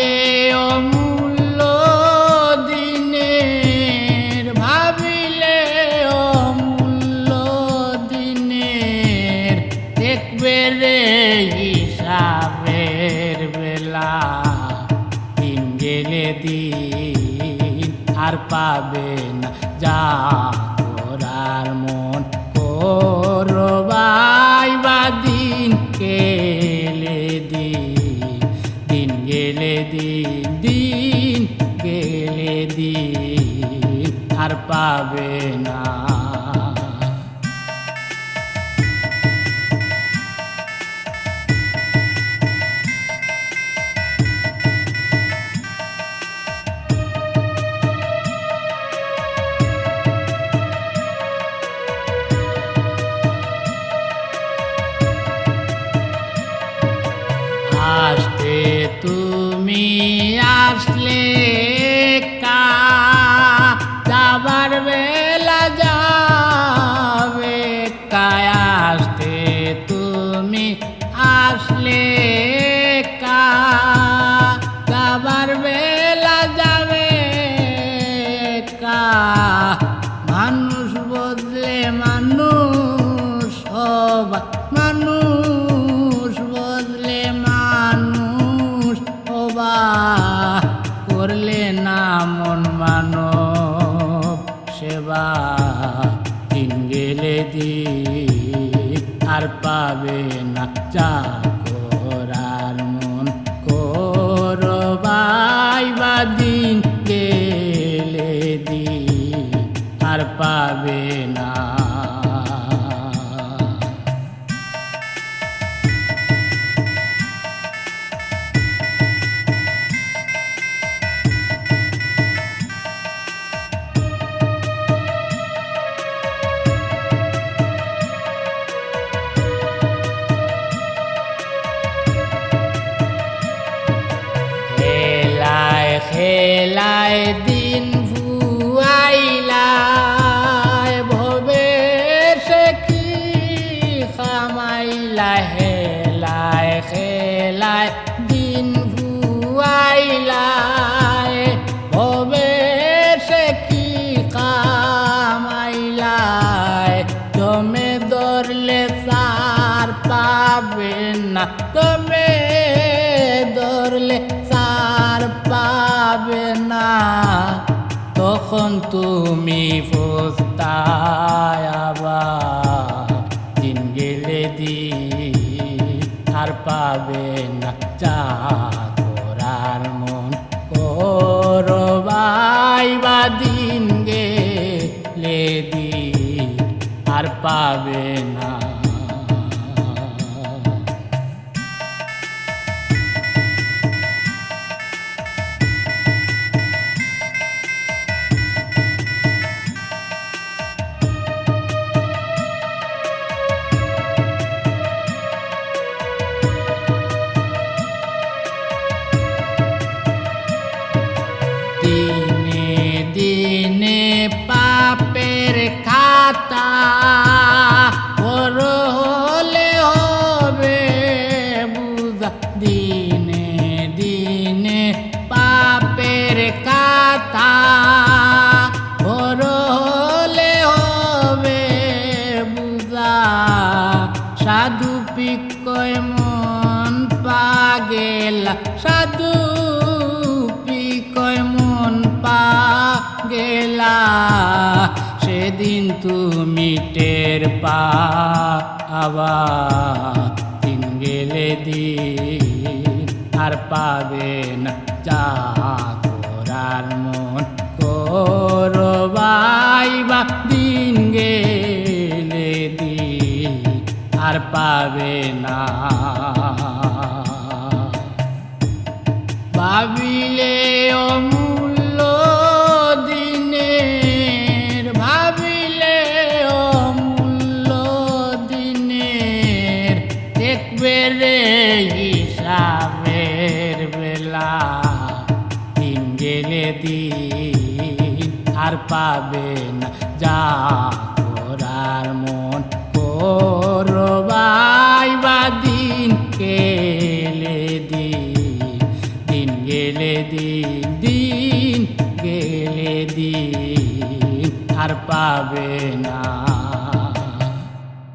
ভাবিলে অমূল্য দিনের, ভাবিলে অমূল্য দিনের, দেখবে রে হিসাবের বেলা। দিন গেলে দিন আর পাবে না যা করার মন করবাই বা দিন গেলে দিন, দিন গেলে দিন, দিন গেলে দিন আর পাবে না। আসতে তুমি আসলে কা, যাবার বেলা যাবে কায়। আসতে তুমি আসলে কা, যাবার বেলা যাবে কা। মানুষ বদলে মানুষ হবা, মানুষ বদলে মানুষ হবা, করলে না মন মানব সেবা। দিন গেলে দিন আর পাবে না যা করার মন করবাই বা দিন গেলে দিন আর পাবে না। খেলায় খেলায় দিন ভুয়াইলায়, ভবে সে কি খামাইলা। হেলায় খেলায় দিন ভুয়াইলায়, ভবে সে কি খামাইলায়। জমে ধরলে সার পাবে না, জমে ধরলে সার পাবে না। তখন তুমি পস্তায়াবা, দিন গেলে দিন আর পাবে না যা করার মন করবাই বা দিন গেলে দিন আর পাবে না। দিনে দিনে পাপের খাতা বড় হলে হবে বুঝা। দিনে দিনে পাপের খাতা বড় হলে হবে বুঝা। সাধু পিকয় মন পাগেলা, সাধু পিকয় মন পাগেলা। সেদিন তুমি টের পাবা, দিন গেলে দিন আর পাবে না যা করার মন করবাই বা দিন গেলে দিন আর পাবে না। ভাবিলে অমূল্য দিনের, ভাবিলে অমূল্য দিনের, দেখবে রে হিসাবের বেলা। দিন গেলে দিন আর পাবে না যা করার মন করবাই বা দিন গেলে দিন, দিন গেলে গেলে দিন গেলে দিন আর পাবে না।